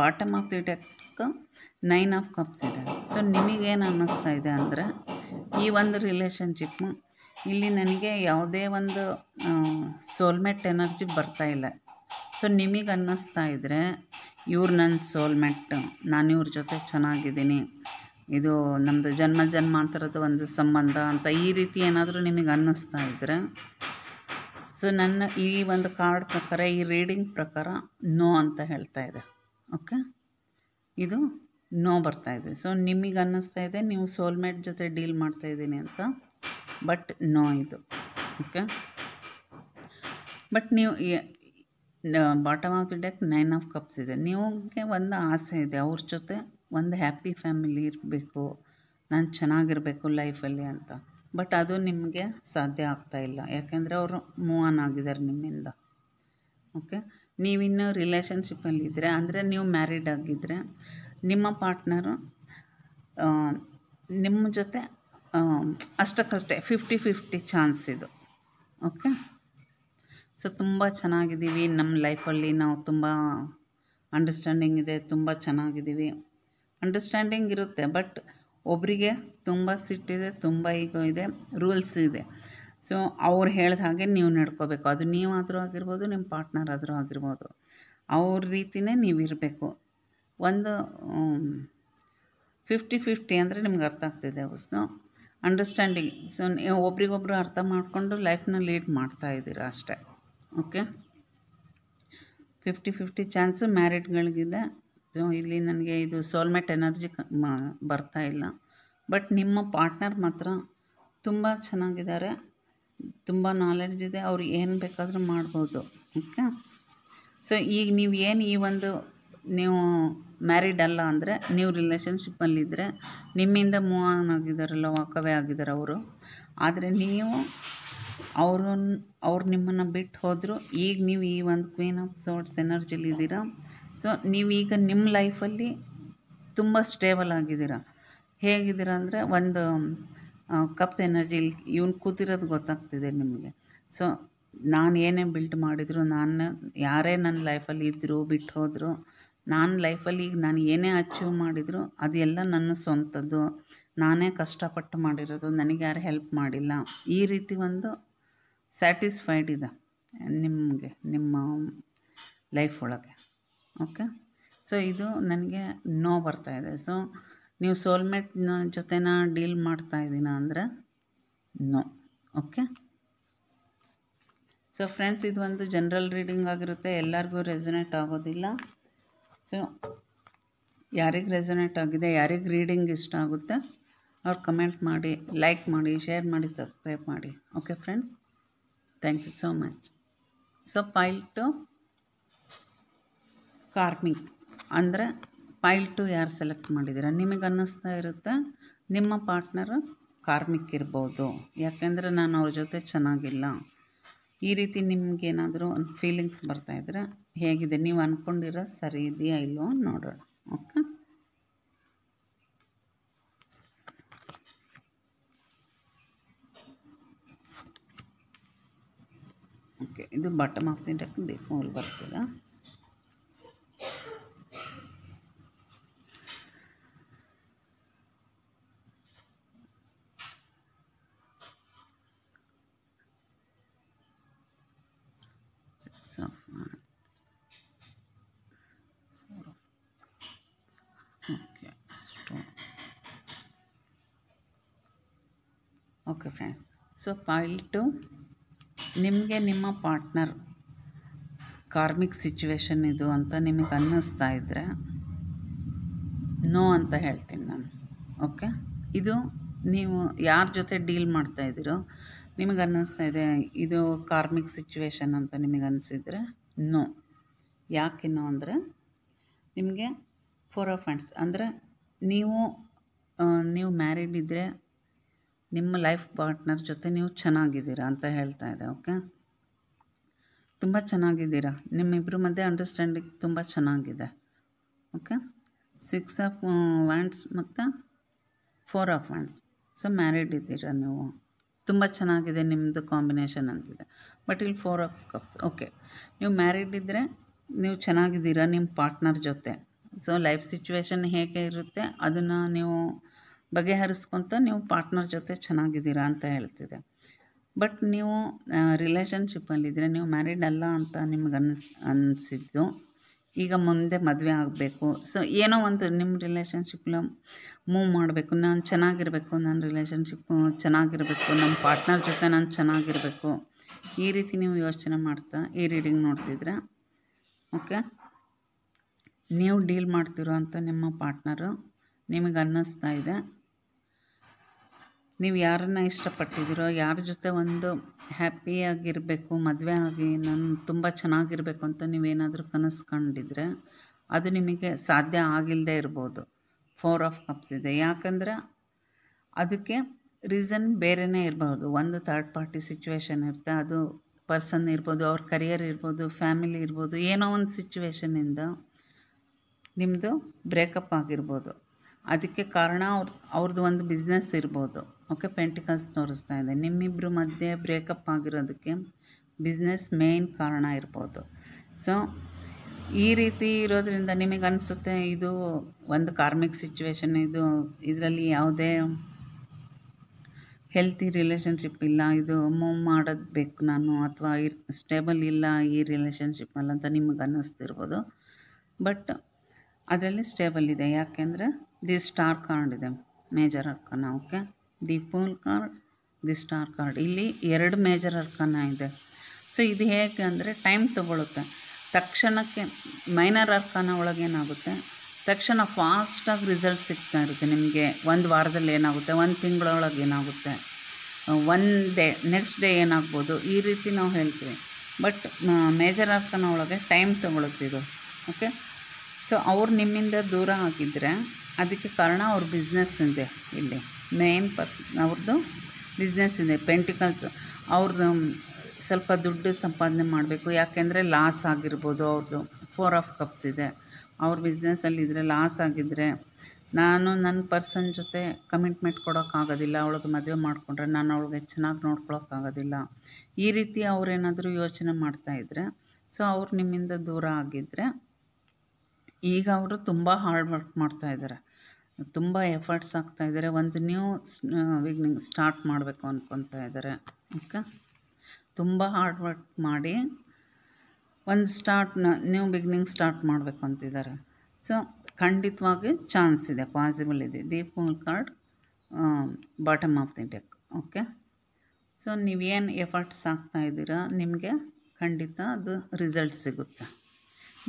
bottom of the deck 9 of cups ಇದೆ. ಸೊ ನಿಮಗೇನು ಅನ್ನಿಸ್ತಾ ಇದೆ ಅಂದರೆ ಈ ಒಂದು ರಿಲೇಷನ್ಶಿಪ್ಪು ಇಲ್ಲಿ ನನಗೆ ಯಾವುದೇ ಒಂದು ಸೋಲ್ಮೇಟ್ ಎನರ್ಜಿ ಬರ್ತಾಯಿಲ್ಲ. ಸೊ ನಿಮಗೆ ಅನ್ನಿಸ್ತಾ ಇದ್ದರೆ ಇವ್ರು ನನ್ನ ಸೋಲ್ಮೇಟ್, ನಾನು ಇವ್ರ ಜೊತೆ ಚೆನ್ನಾಗಿದ್ದೀನಿ, ಇದು ನಮ್ಮದು ಜನ್ಮ ಜನ್ಮಾಂತರದ ಒಂದು ಸಂಬಂಧ ಅಂತ ಈ ರೀತಿ ಏನಾದರೂ ನಿಮಗೆ ಅನ್ನಿಸ್ತಾ ಇದ್ದರೆ, ಸೊ ನನ್ನ ಈ ಒಂದು ಕಾರ್ಡ್ ಪ್ರಕಾರ, ಈ ರೀಡಿಂಗ್ ಪ್ರಕಾರ ನೋ ಅಂತ ಹೇಳ್ತಾ ಇದೆ. ಓಕೆ, ಇದು ನೋ ಬರ್ತಾಯಿದೆ. ಸೊ ನಿಮಗೆ ಅನ್ನಿಸ್ತಾ ಇದೆ ನೀವು ಸೋಲ್ಮೇಟ್ ಜೊತೆ ಡೀಲ್ ಮಾಡ್ತಾಯಿದ್ದೀನಿ ಅಂತ, ಬಟ್ ನೋ ಇದು. ಓಕೆ, ಬಟ್ ನೀವು bottom of the deck 9 of cups ಇದೆ. ನಿಮಗೆ ಒಂದು ಆಸೆ ಇದೆ, ಅವ್ರ ಜೊತೆ ಒಂದು ಹ್ಯಾಪಿ ಫ್ಯಾಮಿಲಿ ಇರಬೇಕು, ನಾನು ಚೆನ್ನಾಗಿರಬೇಕು ಲೈಫಲ್ಲಿ ಅಂತ. ಬಟ್ ಅದು ನಿಮಗೆ ಸಾಧ್ಯ ಆಗ್ತಾಯಿಲ್ಲ, ಯಾಕೆಂದರೆ ಅವರು ಮೂವ್ ಆನ್ ಆಗಿದ್ದಾರೆ ನಿಮ್ಮಿಂದ. ಓಕೆ, ನೀವಿನ್ನೂ ರಿಲೇಷನ್ಶಿಪ್ಪಲ್ಲಿದ್ದರೆ, ಅಂದರೆ ನೀವು ಮ್ಯಾರಿಡ್ ಆಗಿದ್ದರೆ, ನಿಮ್ಮ ಪಾರ್ಟ್ನರು ನಿಮ್ಮ ಜೊತೆ ಅಷ್ಟಕ್ಕಷ್ಟೇ 50-50 ಚಾನ್ಸ್ ಇದು. ಓಕೆ, ಸೊ ತುಂಬ ಚೆನ್ನಾಗಿದ್ದೀವಿ, ನಮ್ಮ ಲೈಫಲ್ಲಿ ನಾವು ತುಂಬ ಅಂಡರ್ಸ್ಟ್ಯಾಂಡಿಂಗ್ ಇದೆ, ತುಂಬ ಚೆನ್ನಾಗಿದ್ದೀವಿ. ಅಂಡರ್ಸ್ಟ್ಯಾಂಡಿಂಗ್ ಇರುತ್ತೆ, ಬಟ್ ಒಬ್ಬರಿಗೆ ತುಂಬ ಸಿಟ್ಟಿದೆ, ತುಂಬ ಈಗೋ ಇದೆ, ರೂಲ್ಸ್ ಇದೆ. ಸೊ ಅವ್ರು ಹೇಳಿದ ಹಾಗೆ ನೀವು ನಡ್ಕೋಬೇಕು. ಅದು ನೀವಾದರೂ ಆಗಿರ್ಬೋದು, ನಿಮ್ಮ ಪಾರ್ಟ್ನರ್ ಆದರೂ ಆಗಿರ್ಬೋದು, ಅವ್ರ ರೀತಿಯೇ ನೀವಿರಬೇಕು. ಒಂದು 50-50 ಅಂದರೆ ನಿಮ್ಗೆ ಅರ್ಥ ಆಗ್ತಿದೆ. ಸೊ ಅಂಡರ್ಸ್ಟ್ಯಾಂಡಿಂಗ್, ಸೊ ನೀವು ಒಬ್ರಿಗೊಬ್ರು ಅರ್ಥ ಮಾಡಿಕೊಂಡು ಲೈಫ್ನ ಲೀಡ್ ಮಾಡ್ತಾಯಿದ್ದೀರ ಅಷ್ಟೇ. Okay, 50-50 chance ಮ್ಯಾರಿಡ್ಗಳಿಗಿದೆ. ಸೊ ಇಲ್ಲಿ ನನಗೆ ಇದು ಸೋಲ್ಮೇಟ್ ಎನರ್ಜಿ ಬರ್ತಾ ಇಲ್ಲ. ಬಟ್ ನಿಮ್ಮ ಪಾರ್ಟ್ನರ್ ಮಾತ್ರ ತುಂಬ ಚೆನ್ನಾಗಿದ್ದಾರೆ, ತುಂಬ ನಾಲೆಡ್ಜ್ ಇದೆ, ಅವ್ರು ಏನು ಬೇಕಾದರೂ ಮಾಡ್ಬೋದು. ಓಕೆ, ಸೊ ಈಗ ನೀವು ಏನು ಈ ಒಂದು ನೀವು ಮ್ಯಾರಿಡ್ ಅಲ್ಲ ಅಂದರೆ, ನೀವು ರಿಲೇಷನ್ಶಿಪ್ಪಲ್ಲಿದ್ದರೆ, ನಿಮ್ಮಿಂದ ಮೂವ್ ಆನ್ ಆಗಿದ್ದಾರಲ್ಲ, ವಾಕವೇ ಆಗಿದ್ದಾರೆ ಅವರು. ಆದರೆ ನೀವು ಅವ್ರು ನಿಮ್ಮನ್ನು ಬಿಟ್ಟು ಹೋದರು, ಈಗ ನೀವು ಈ ಒಂದು ಕ್ವೀನ್ ಆಫ್ ಸೋರ್ಸ್ ಎನರ್ಜಿಲಿದ್ದೀರ. ಸೊ ನೀವೀಗ ನಿಮ್ಮ ಲೈಫಲ್ಲಿ ತುಂಬ ಸ್ಟೇಬಲ್ ಆಗಿದ್ದೀರ. ಹೇಗಿದ್ದೀರ ಅಂದರೆ ಒಂದು ಕಪ್ ಎನರ್ಜಿ ಇವ್ನು ಕೂತಿರೋದು ಗೊತ್ತಾಗ್ತಿದೆ ನಿಮಗೆ. ಸೊ ನಾನು ಏನೇ ಬಿಲ್ಡ್ ಮಾಡಿದ್ರು, ಯಾರೇ ನನ್ನ ಲೈಫಲ್ಲಿ ಇದ್ದರು, ಬಿಟ್ಟು ಹೋದರು, ನಾನು ಲೈಫಲ್ಲಿ ಈಗ ನಾನು ಏನೇ ಅಚೀವ್ ಮಾಡಿದ್ರು ಅದೆಲ್ಲ ನನ್ನ ಸ್ವಂತದ್ದು, ನಾನೇ ಕಷ್ಟಪಟ್ಟು ಮಾಡಿರೋದು, ನನಗೆ ಯಾರು ಹೆಲ್ಪ್ ಮಾಡಿಲ್ಲ, ಈ ರೀತಿ ಒಂದು ಸ್ಯಾಟಿಸ್ಫೈಡ್ ಇದೆ ನಿಮಗೆ ನಿಮ್ಮ ಲೈಫ್ ಒಳಗೆ. ಓಕೆ, ಸೊ ಇದು ನನಗೆ ನೋ ಬರ್ತಾಯಿದೆ. ಸೊ ನೀವು ಸೋಲ್ಮೇಟ್ ಜೊತೆನ ಡೀಲ್ ಮಾಡ್ತಾಯಿದ್ದೀನ ಅಂದರೆ ನೋ. ಓಕೆ, ಸೊ ಫ್ರೆಂಡ್ಸ್, ಇದು ಒಂದು ಜನರಲ್ ರೀಡಿಂಗ್ ಆಗಿರುತ್ತೆ, ಎಲ್ಲರಿಗೂ ರೆಸೊನೇಟ್ ಆಗೋದಿಲ್ಲ. ಸೊ ಯಾರಿಗೆ ರೆಸೊನೇಟ್ ಆಗಿದೆ, ಯಾರಿಗೆ ರೀಡಿಂಗ್ ಇಷ್ಟ ಆಗುತ್ತೆ ಅವ್ರು ಕಮೆಂಟ್ ಮಾಡಿ, ಲೈಕ್ ಮಾಡಿ, ಶೇರ್ ಮಾಡಿ, ಸಬ್ಸ್ಕ್ರೈಬ್ ಮಾಡಿ. Okay friends, thank you so much. So pile two karmic ಅಂದರೆ ಪೈಲ್ ಟು ಯಾರು ಸೆಲೆಕ್ಟ್ ಮಾಡಿದ್ದೀರ, ನಿಮಗೆ ಅನ್ನಿಸ್ತಾ ಇರುತ್ತೆ ನಿಮ್ಮ ಪಾರ್ಟ್ನರು ಕಾರ್ಮಿಕ್ ಇರ್ಬೋದು, ಯಾಕೆಂದರೆ ನಾನು ಅವ್ರ ಜೊತೆ ಚೆನ್ನಾಗಿಲ್ಲ, ಈ ರೀತಿ ನಿಮಗೇನಾದರೂ ಒಂದು ಫೀಲಿಂಗ್ಸ್ ಬರ್ತಾಯಿದ್ರೆ ಹೇಗಿದೆ, ನೀವು ಅಂದ್ಕೊಂಡಿರೋ ಸರಿ ಇದೆಯಾ ಇಲ್ವೋ ನೋಡೋಣ. ಓಕೆ, ಓಕೆ, ಇದು ಬಾಟಮ್ ಆಫ್ ದಿ ಡೆಕ್ ದೀಪೋಲ್ ಬರ್ತೀರ. Okay friends, so pile two ನಿಮಗೆ ನಿಮ್ಮ ಪಾರ್ಟ್ನರ್ ಕಾರ್ಮಿಕ್ ಸಿಚುವೇಶನ್ ಇದು ಅಂತ ನಿಮಗೆ ಅನ್ನಿಸ್ತಾ ಇದ್ದರೆ ನೋ ಅಂತ ಹೇಳ್ತೀನಿ ನಾನು. ಓಕೆ, ಇದು ನೀವು ಯಾರ ಜೊತೆ ಡೀಲ್ ಮಾಡ್ತಾಯಿದ್ದೀರೋ ನಿಮಗೆ ಅನ್ನಿಸ್ತಾ ಇದೆ ಇದು ಕಾರ್ಮಿಕ್ ಸಿಚುವೇಶನ್ ಅಂತ ನಿಮಗೆ ಅನಿಸಿದರೆ ನೋ. ಯಾಕೆ ನೋ ಅಂದರೆ ನಿಮಗೆ 4 ಆಫ್ ಹ್ಯಾಂಡ್ಸ್ ಅಂದರೆ ನೀವು ಮ್ಯಾರಿಡ್ ಇದ್ದರೆ ನಿಮ್ಮ ಲೈಫ್ ಪಾರ್ಟ್ನರ್ ಜೊತೆ ನೀವು ಚೆನ್ನಾಗಿದ್ದೀರಾ ಅಂತ ಹೇಳ್ತಾ ಇದೆ. ಓಕೆ, ತುಂಬ ಚೆನ್ನಾಗಿದ್ದೀರಾ, ನಿಮ್ಮಿಬ್ಬರ ಮಧ್ಯೆ ಅಂಡರ್ಸ್ಟ್ಯಾಂಡಿಂಗ್ ತುಂಬ ಚೆನ್ನಾಗಿದೆ. ಓಕೆ, 6 ಆಫ್ ವ್ಯಾಂಡ್ಸ್ ಮತ್ತು 4 ಆಫ್ ವ್ಯಾಂಡ್ಸ್. ಸೊ ಮ್ಯಾರಿಡ್ ಇದ್ದೀರಾ ನೀವು, ತುಂಬ ಚೆನ್ನಾಗಿದೆ ನಿಮ್ಮದು ಕಾಂಬಿನೇಷನ್ ಅಂತಿದೆ. ಬಟ್ ಇಲ್ಲಿ 4 ಆಫ್ ಕಪ್ಸ್. ಓಕೆ, ನೀವು ಮ್ಯಾರಿಡ್ ಇದ್ದರೆ ನೀವು ಚೆನ್ನಾಗಿದ್ದೀರಾ ನಿಮ್ಮ ಪಾರ್ಟ್ನರ್ ಜೊತೆ. ಸೊ ಲೈಫ್ ಸಿಚುವೇಶನ್ ಹೇಗೆ ಇರುತ್ತೆ ಅದನ್ನು ನೀವು ಬಗೆಹರಿಸ್ಕೊತ ನೀವು ಪಾರ್ಟ್ನರ್ ಜೊತೆ ಚೆನ್ನಾಗಿದ್ದೀರಾ ಅಂತ ಹೇಳ್ತಿದೆ. ಬಟ್ ನೀವು ರಿಲೇಷನ್ಶಿಪ್ಪಲ್ಲಿದ್ದರೆ, ನೀವು ಮ್ಯಾರಿಡ್ ಅಲ್ಲ ಅಂತ ನಿಮ್ಗೆ ಅನಿಸಿದ್ದು, ಈಗ ಮುಂದೆ ಮದುವೆ ಆಗಬೇಕು, ಸೊ ಏನೋ ಒಂದು ನಿಮ್ಮ ರಿಲೇಷನ್ಶಿಪ್ನ ಮೂವ್ ಮಾಡಬೇಕು, ನಾನು ಚೆನ್ನಾಗಿರಬೇಕು, ನನ್ನ ರಿಲೇಷನ್ಶಿಪ್ಪು ಚೆನ್ನಾಗಿರಬೇಕು, ನಮ್ಮ ಪಾರ್ಟ್ನರ್ ಜೊತೆ ನಾನು ಚೆನ್ನಾಗಿರಬೇಕು, ಈ ರೀತಿ ನೀವು ಯೋಚನೆ ಮಾಡ್ತಾ ಈ ರೀಡಿಂಗ್ ನೋಡ್ತಿದ್ರೆ ಓಕೆ, ನೀವು ಡೀಲ್ ಮಾಡ್ತಿರೋ ಅಂತ ನಿಮ್ಮ ಪಾರ್ಟ್ನರು ನಿಮಗೆ ಅನ್ನಿಸ್ತಾ ಇದೆ ನೀವು ಯಾರನ್ನ ಇಷ್ಟಪಟ್ಟಿದ್ದೀರೋ, ಯಾರ ಜೊತೆ ಒಂದು ಹ್ಯಾಪಿಯಾಗಿರಬೇಕು, ಮದುವೆ ಆಗಿ ನಾನು ತುಂಬ ಚೆನ್ನಾಗಿರಬೇಕು ಅಂತ ನೀವೇನಾದರೂ ಕನಸು ಕಂಡಿದ್ರೆ ಅದು ನಿಮಗೆ ಸಾಧ್ಯ ಆಗಿಲ್ಲದೆ ಇರ್ಬೋದು. 4 ಆಫ್ ಕಪ್ಸ್ ಇದೆ, ಯಾಕಂದರೆ ಅದಕ್ಕೆ ರೀಸನ್ ಬೇರೆಯೇ ಇರಬಹುದು. ಒಂದು ಥರ್ಡ್ ಪಾರ್ಟಿ ಸಿಚುವೇಶನ್ ಇರುತ್ತೆ, ಅದು ಪರ್ಸನ್ ಇರ್ಬೋದು, ಅವ್ರ ಕರಿಯರ್ ಇರ್ಬೋದು, ಫ್ಯಾಮಿಲಿ ಇರ್ಬೋದು, ಏನೋ ಒಂದು ಸಿಚುವೇಶನಿಂದ ನಿಮ್ಮದು ಬ್ರೇಕಪ್ ಆಗಿರ್ಬೋದು. ಅದಕ್ಕೆ ಕಾರಣ ಅವ್ರದ್ದು ಒಂದು ಬಿಸ್ನೆಸ್ ಇರ್ಬೋದು. ಓಕೆ, ಪೆಂಟಿಕಲ್ಸ್ ತೋರಿಸ್ತಾ ಇದೆ, ನಿಮ್ಮಿಬ್ಬರ ಮಧ್ಯೆ ಬ್ರೇಕಪ್ ಆಗಿರೋದಕ್ಕೆ ಬಿಸ್ನೆಸ್ ಮೇನ್ ಕಾರಣ ಇರ್ಬೋದು. ಸೊ ಈ ರೀತಿ ಇರೋದ್ರಿಂದ ನಿಮಗೆ ಅನಿಸುತ್ತೆ ಇದು ಒಂದು ಕಾರ್ಮಿಕ್ ಸಿಚುವೇಶನ್, ಇದರಲ್ಲಿ ಯಾವುದೇ ಹೆಲ್ತಿ ರಿಲೇಷನ್ಶಿಪ್ ಇಲ್ಲ, ಇದು ಮೂವ್ ಮಾಡೋದು ಬೇಕು ನಾನು, ಅಥವಾ ಸ್ಟೇಬಲ್ ಇಲ್ಲ ಈ ರಿಲೇಷನ್ಶಿಪ್ಪಲ್ಲಿ ಅಂತ ನಿಮಗೆ ಅನ್ನಿಸ್ತಿರ್ಬೋದು. ಬಟ್ ಅದರಲ್ಲಿ ಸ್ಟೇಬಲ್ ಇದೆ, ಯಾಕೆಂದರೆ ದಿ ಸ್ಟಾರ್ ಕಾರ್ಡ್ ಇದೆ, major ಅರ್ಕನ. Okay, the pool card, the star card, ಇಲ್ಲಿ 2 ಮೇಜರ್ ಅರ್ಕನ ಇದೆ. ಸೊ ಇದು ಹೇಗೆ ಅಂದರೆ ಟೈಮ್ ತೊಗೊಳುತ್ತೆ. ತಕ್ಷಣಕ್ಕೆ ಮೈನರ್ ಅರ್ಕನ ಒಳಗೇನಾಗುತ್ತೆ, ತಕ್ಷಣ ಫಾಸ್ಟಾಗಿ ರಿಸಲ್ಟ್ ಸಿಗ್ತಾ ಇರುತ್ತೆ ನಿಮಗೆ. ಒಂದು ವಾರದಲ್ಲಿ ಏನಾಗುತ್ತೆ, ಒಂದು ತಿಂಗಳೊಳಗೆ ಏನಾಗುತ್ತೆ, ಒನ್ ಡೇ ನೆಕ್ಸ್ಟ್ ಡೇ ಏನಾಗ್ಬೋದು, ಈ ರೀತಿ ನಾವು ಹೇಳ್ತೀವಿ. ಬಟ್ ಮೇಜರ್ ಅರ್ಕನ ಒಳಗೆ ಟೈಮ್ ತೊಗೊಳುತ್ತೆ ಇದು. ಓಕೆ, ಸೊ ಅವ್ರು ನಿಮ್ಮಿಂದ ದೂರ ಆಗಿದ್ದರೆ ಅದಕ್ಕೆ ಕಾರಣ ಅವ್ರ ಬಿಸ್ನೆಸ್ ಇದೆ. ಇಲ್ಲಿ ಮೇನ್ ಅವ್ರದ್ದು ಬಿಸ್ನೆಸ್ ಇದೆ. ಪೆಂಟಿಕಲ್ಸ್ ಅವ್ರದ್ದು ಸ್ವಲ್ಪ ದುಡ್ಡು ಸಂಪಾದನೆ ಮಾಡಬೇಕು, ಯಾಕೆಂದರೆ ಲಾಸ್ ಆಗಿರ್ಬೋದು ಅವ್ರದ್ದು. 4 ಆಫ್ ಕಪ್ಸ್ ಇದೆ, ಅವ್ರ ಬಿಸ್ನೆಸ್ಸಲ್ಲಿ ಇದ್ದರೆ ಲಾಸ್ ಆಗಿದ್ದರೆ ನಾನು ನನ್ನ ಪರ್ಸನ್ ಜೊತೆ ಕಮಿಟ್ಮೆಂಟ್ ಕೊಡೋಕ್ಕಾಗೋದಿಲ್ಲ, ಅವಳಿಗೆ ಮದುವೆ ಮಾಡಿಕೊಂಡ್ರೆ ನಾನು ಅವಳಿಗೆ ಚೆನ್ನಾಗಿ ನೋಡ್ಕೊಳಕ್ಕಾಗೋದಿಲ್ಲ, ಈ ರೀತಿ ಅವರೇನಾದರೂ ಯೋಚನೆ ಮಾಡ್ತಾಯಿದ್ರೆ, ಸೊ ಅವ್ರು ನಿಮ್ಮಿಂದ ದೂರ ಆಗಿದ್ದರೆ ಈಗ ಅವರು ತುಂಬ ಹಾರ್ಡ್ ವರ್ಕ್ ಮಾಡ್ತಾಯಿದ್ದಾರೆ. ತುಂಬ ಎಫರ್ಟ್ಸ್ ಹಾಕ್ತಾಯಿದ್ದಾರೆ. ಒಂದು ನ್ಯೂ ಬಿಗ್ನಿಂಗ್ ಸ್ಟಾರ್ಟ್ ಮಾಡಬೇಕು ಅಂದ್ಕೊತಾ ಇದ್ದಾರೆ. ಓಕೆ, ತುಂಬ ಹಾರ್ಡ್ ವರ್ಕ್ ಮಾಡಿ ಒಂದು ನ್ಯೂ ಬಿಗ್ನಿಂಗ್ ಸ್ಟಾರ್ಟ್ ಮಾಡಬೇಕು ಅಂತಿದ್ದಾರೆ. ಸೊ ಖಂಡಿತವಾಗಿ ಚಾನ್ಸ್ ಇದೆ, ಪಾಸಿಬಲ್ ಇದೆ. ದೀಪ್ ಮೂಲ್ card bottom of the deck. Okay, so ನೀವೇನು ಎಫರ್ಟ್ಸ್ ಹಾಕ್ತಾಯಿದ್ದೀರಾ ನಿಮಗೆ ಖಂಡಿತ ಅದು ರಿಸಲ್ಟ್ ಸಿಗುತ್ತೆ.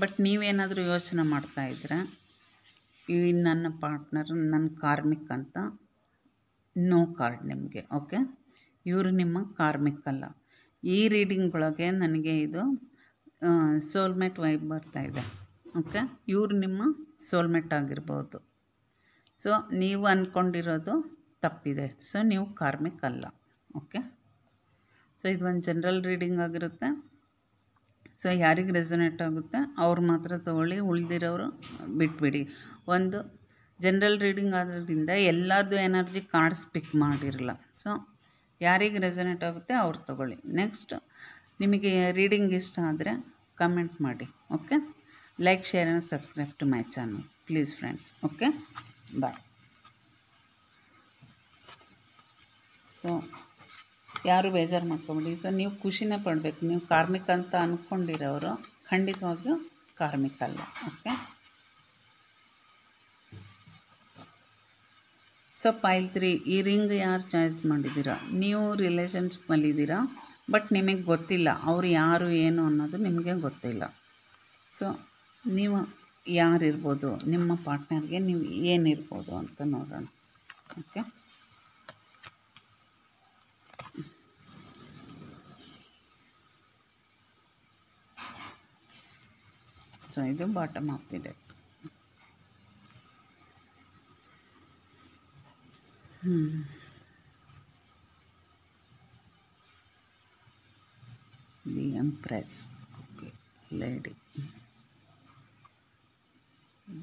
ಬಟ್ ನೀವೇನಾದರೂ ಯೋಚನೆ ಮಾಡ್ತಾಯಿದ್ರೆ ಈ ನನ್ನ ಪಾರ್ಟ್ನರ್ ನನ್ನ ಕಾರ್ಮಿಕ್ ಅಂತ, ನೋ ಕಾರ್ಡ್ ನಿಮಗೆ. ಓಕೆ, ಇವರು ನಿಮ್ಮ ಕಾರ್ಮಿಕ್ ಅಲ್ಲ. ಈ ರೀಡಿಂಗ್ ಒಳಗೆ ನನಗೆ ಇದು ಸೋಲ್ಮೇಟ್ ವೈಬ್ ಬರ್ತಾಯಿದೆ. ಓಕೆ, ಇವರು ನಿಮ್ಮ ಸೋಲ್ಮೇಟ್ ಆಗಿರ್ಬೋದು. ಸೊ ನೀವು ಅಂದ್ಕೊಂಡಿರೋದು ತಪ್ಪಿದೆ. ಸೊ ನೀವು ಕಾರ್ಮಿಕ್ ಅಲ್ಲ. ಓಕೆ, ಸೊ ಇದು ಒಂದು ಜನರಲ್ ರೀಡಿಂಗ್ ಆಗಿರುತ್ತೆ. ಸೊ ಯಾರಿಗೆ ರೆಸೊನೇಟ್ ಆಗುತ್ತೆ ಅವ್ರು ಮಾತ್ರ ತೊಗೊಳ್ಳಿ, ಉಳಿದಿರೋರು ಬಿಟ್ಬಿಡಿ. ಒಂದು ಜನರಲ್ ರೀಡಿಂಗ್ ಆದ್ರಿಂದ ಎಲ್ಲರದ್ದು ಎನರ್ಜಿ ಕಾರ್ಡ್ಸ್ ಪಿಕ್ ಮಾಡಿರಲ್ಲ. ಸೊ ಯಾರಿಗೆ ರೆಸೊನೇಟ್ ಆಗುತ್ತೆ ಅವ್ರು ತೊಗೊಳ್ಳಿ. ನೆಕ್ಸ್ಟ್, ನಿಮಗೆ ರೀಡಿಂಗ್ ಇಷ್ಟ ಆದರೆ ಕಮೆಂಟ್ ಮಾಡಿ. Okay, like, share and subscribe to my channel please friends. Okay, bye. So ಯಾರು ಬೇಜಾರು ಮಾಡ್ಕೊಬೇಡಿ. ಸೊ ನೀವು ಖುಷಿನೇ ಪಡಬೇಕು. ನೀವು ಕಾರ್ಮಿಕ ಅಂತ ಅಂದ್ಕೊಂಡಿರೋರು ಖಂಡಿತವಾಗಿಯೂ ಕಾರ್ಮಿಕ ಅಲ್ಲ. ಓಕೆ, ಸೊ ಪೈಲ್ 3, ಈ ರಿಂಗ್ ಯಾರು ಚಾಯ್ಸ್ ಮಾಡಿದ್ದೀರಾ? ನೀವು ರಿಲೇಷನ್ಶಿಪ್ಪಲ್ಲಿದ್ದೀರಾ, ಬಟ್ ನಿಮಗೆ ಗೊತ್ತಿಲ್ಲ ಅವರು ಯಾರು ಏನು ಅನ್ನೋದು ನಿಮಗೆ ಗೊತ್ತಿಲ್ಲ. ಸೊ ನೀವು ಯಾರಿರ್ಬೋದು, ನಿಮ್ಮ ಪಾರ್ಟ್ನರ್ಗೆ ನೀವು ಏನಿರ್ಬೋದು ಅಂತ ನೋಡೋಣ. ಓಕೆ, ಸೊ ಇದು bottom of the deck. The empress. Okay, lady.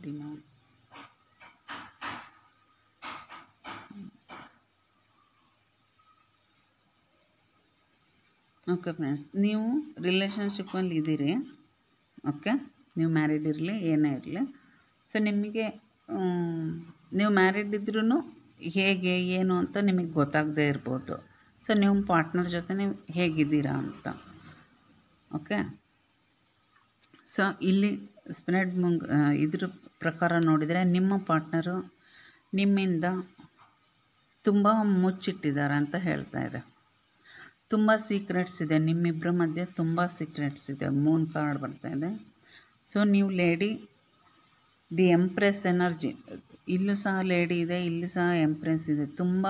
The man. Okay friends, ನೀವು ರಿಲೇಷನ್ಶಿಪ್ಪಲ್ಲಿ ಇದ್ದೀರಿ. ಓಕೆ, ನೀವು ಮ್ಯಾರಿಡ್ ಇರಲಿ ಏನೇ ಇರಲಿ. ಸೊ ನಿಮಗೆ ನೀವು ಮ್ಯಾರಿಡ್ ಇದ್ರೂ ಹೇಗೆ ಏನು ಅಂತ ನಿಮಗೆ ಗೊತ್ತಾಗದೇ ಇರ್ಬೋದು. ಸೊ ನಿಮ್ಮ ಪಾರ್ಟ್ನರ್ ಜೊತೆ ನೀವು ಹೇಗಿದ್ದೀರಾ ಅಂತ. ಓಕೆ, ಸೊ ಇಲ್ಲಿ ಸ್ಪ್ರೆಡ್ ಇದ್ರ ಪ್ರಕಾರ ನೋಡಿದರೆ ನಿಮ್ಮ ಪಾರ್ಟ್ನರು ನಿಮ್ಮಿಂದ ತುಂಬ ಮುಚ್ಚಿಟ್ಟಿದ್ದಾರೆ ಅಂತ ಹೇಳ್ತಾ ಇದೆ. ತುಂಬ ಸೀಕ್ರೆಟ್ಸ್ ಇದೆ ನಿಮ್ಮಿಬ್ಬರ ಮಧ್ಯೆ, ತುಂಬ ಸೀಕ್ರೆಟ್ಸ್ ಇದೆ. ಮೂನ್ ಕಾರ್ಡ್ ಬರ್ತಾಯಿದೆ. ಸೊ ನೀವು ಲೇಡಿ, ದಿ ಎಂಪ್ರೆಸ್ ಎನರ್ಜಿ, ಇಲ್ಲೂ ಸಹ ಲೇಡಿ ಇದೆ, ಇಲ್ಲಿ ಸಹ ಎಂಪ್ರೆಸ್ ಇದೆ. ತುಂಬ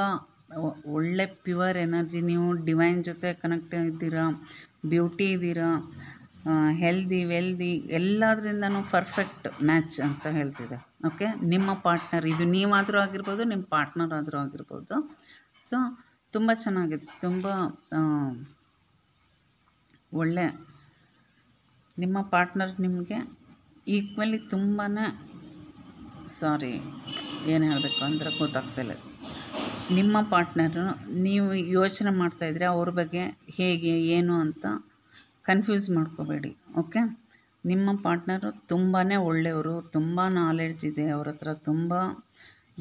ಒಳ್ಳೆ ಪ್ಯೂರ್ ಎನರ್ಜಿ. ನೀವು ಡಿವೈನ್ ಜೊತೆ ಕನೆಕ್ಟ್ ಇದ್ದೀರಾ, ಬ್ಯೂಟಿ ಇದ್ದೀರಾ, ಹೆಲ್ದಿ ವೆಲ್ದಿ ಎಲ್ಲದರಿಂದನೂ ಪರ್ಫೆಕ್ಟ್ ಮ್ಯಾಚ್ ಅಂತ ಹೇಳ್ತಿದೆ. ಓಕೆ, ನಿಮ್ಮ ಪಾರ್ಟ್ನರ್, ಇದು ನೀವಾದರೂ ಆಗಿರ್ಬೋದು, ನಿಮ್ಮ ಪಾರ್ಟ್ನರ್ ಆದರೂ ಆಗಿರ್ಬೋದು. ಸೊ ತುಂಬ ಚೆನ್ನಾಗಿದೆ, ತುಂಬ ಒಳ್ಳೆ. ನಿಮ್ಮ ಪಾರ್ಟ್ನರ್ ನಿಮಗೆ ಈಕ್ವಲಿ ತುಂಬಾ, ಸಾರಿ ಏನು ಹೇಳಬೇಕು ಅಂದರೆ ಗೊತ್ತಾಗ್ತಾಯಿಲ್ಲ. ನಿಮ್ಮ ಪಾರ್ಟ್ನರು ನೀವು ಯೋಚನೆ ಮಾಡ್ತಾಯಿದ್ರೆ ಅವ್ರ ಬಗ್ಗೆ ಹೇಗೆ ಏನು ಅಂತ ಕನ್ಫ್ಯೂಸ್ ಮಾಡ್ಕೋಬೇಡಿ. ಓಕೆ, ನಿಮ್ಮ ಪಾರ್ಟ್ನರು ತುಂಬಾ ಒಳ್ಳೆಯವರು, ತುಂಬ ನಾಲೆಡ್ಜ್ ಇದೆ ಅವ್ರ ಹತ್ರ, ತುಂಬ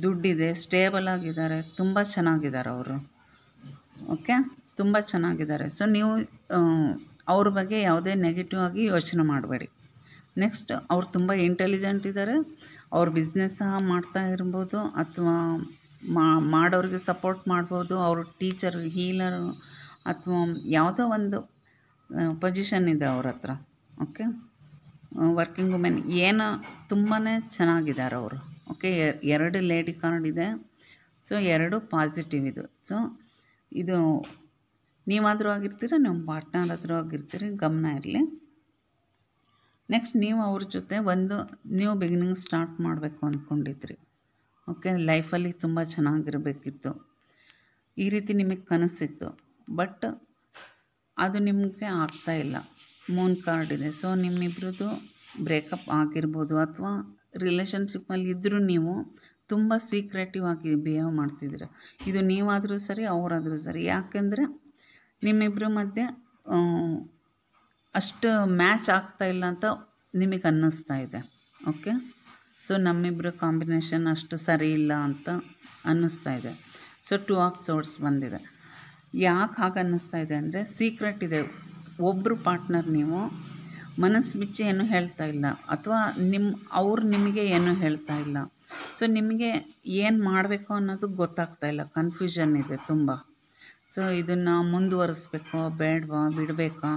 ದುಡ್ಡಿದೆ, ಸ್ಟೇಬಲ್ ಆಗಿದ್ದಾರೆ, ತುಂಬ ಚೆನ್ನಾಗಿದ್ದಾರೆ ಅವರು. ಓಕೆ, ತುಂಬ ಚೆನ್ನಾಗಿದ್ದಾರೆ. ಸೊ ನೀವು ಅವ್ರ ಬಗ್ಗೆ ಯಾವುದೇ ನೆಗೆಟಿವ್ ಆಗಿ ಯೋಚನೆ ಮಾಡಬೇಡಿ. ನೆಕ್ಸ್ಟ್, ಅವ್ರು ತುಂಬ ಇಂಟೆಲಿಜೆಂಟ್ ಇದ್ದಾರೆ. ಅವ್ರು ಬಿಸ್ನೆಸ್ ಸಹ ಮಾಡ್ತಾ ಇರ್ಬೋದು, ಅಥವಾ ಮಾಡೋರಿಗೆ ಸಪೋರ್ಟ್ ಮಾಡ್ಬೋದು. ಅವರು ಟೀಚರ್, ಹೀಲರು, ಅಥವಾ ಯಾವುದೋ ಒಂದು ಪೊಸಿಷನ್ ಇದೆ ಅವ್ರ ಹತ್ರ. ಓಕೆ, ವರ್ಕಿಂಗ್ ವುಮೆನ್ ಏನೋ ತುಂಬಾ ಚೆನ್ನಾಗಿದ್ದಾರೆ ಅವರು. ಓಕೆ, 2 ಲೇಡಿ ಕಾರ್ಡ್ ಇದೆ. ಸೊ 2 ಪಾಸಿಟಿವ್ ಇದು. ಸೊ ಇದು ನೀವಾದರೂ ಆಗಿರ್ತೀರ, ನಿಮ್ಮ ಪಾರ್ಟ್ನರ್ ಆದರೂ ಆಗಿರ್ತೀರಿ, ಗಮನ ಇರಲಿ. ನೆಕ್ಸ್ಟ್, ನೀವು ಅವ್ರ ಜೊತೆ ಒಂದು ನ್ಯೂ ಬಿಗಿನಿಂಗ್ ಸ್ಟಾರ್ಟ್ ಮಾಡಬೇಕು ಅಂದ್ಕೊಂಡಿದ್ರಿ. ಓಕೆ, ಲೈಫಲ್ಲಿ ತುಂಬ ಚೆನ್ನಾಗಿರಬೇಕಿತ್ತು, ಈ ರೀತಿ ನಿಮಗೆ ಕನಸಿತ್ತು. ಬಟ್ ಅದು ನಿಮಗೆ ಆಗ್ತಾಯಿಲ್ಲ. ಮೂನ್ ಕಾರ್ಡ್ ಇದೆ. ಸೊ ನಿಮ್ಮಿಬ್ರದ್ದು ಬ್ರೇಕಪ್ ಆಗಿರ್ಬೋದು, ಅಥವಾ ರಿಲೇಷನ್ಶಿಪ್ಪಲ್ಲಿ ಇದ್ದರೂ ನೀವು ತುಂಬ ಸೀಕ್ರೆಟಿವ್ ಆಗಿ ಬಿಹೇವ್ ಮಾಡ್ತಿದ್ದೀರ. ಇದು ನೀವಾದರೂ ಸರಿ, ಅವರಾದರೂ ಸರಿ. ಯಾಕೆಂದರೆ ನಿಮ್ಮಿಬ್ಬರ ಮಧ್ಯೆ ಅಷ್ಟು ಮ್ಯಾಚ್ ಆಗ್ತಾಯಿಲ್ಲ ಅಂತ ನಿಮಗೆ ಅನ್ನಿಸ್ತಾ ಇದೆ. ಓಕೆ, ಸೊ ನಮ್ಮಿಬ್ಬರ ಕಾಂಬಿನೇಷನ್ ಅಷ್ಟು ಸರಿ ಇಲ್ಲ ಅಂತ ಅನ್ನಿಸ್ತಾ ಇದೆ. ಸೊ 2 ಆಫ್ ಸೋರ್ಸ್ ಬಂದಿದೆ. ಯಾಕೆ ಹಾಗೆ ಅನ್ನಿಸ್ತಾ ಇದೆ ಅಂದರೆ ಸೀಕ್ರೆಟ್ ಇದೆ. ಒಬ್ಬರು ಪಾರ್ಟ್ನರ್ ನೀವು ಮನಸ್ಸು ಬಿಚ್ಚಿ ಏನೂ ಹೇಳ್ತಾ ಇಲ್ಲ, ಅಥವಾ ಅವ್ರು ನಿಮಗೆ ಏನೂ ಹೇಳ್ತಾ ಇಲ್ಲ. ಸೊ ನಿಮಗೆ ಏನು ಮಾಡಬೇಕು ಅನ್ನೋದು ಗೊತ್ತಾಗ್ತಾ ಇಲ್ಲ, ಕನ್ಫ್ಯೂಷನ್ ಇದೆ ತುಂಬ. ಸೊ ಇದನ್ನು ಮುಂದುವರಿಸ್ಬೇಕೋ ಬೇಡವಾ ಬಿಡಬೇಕಾ,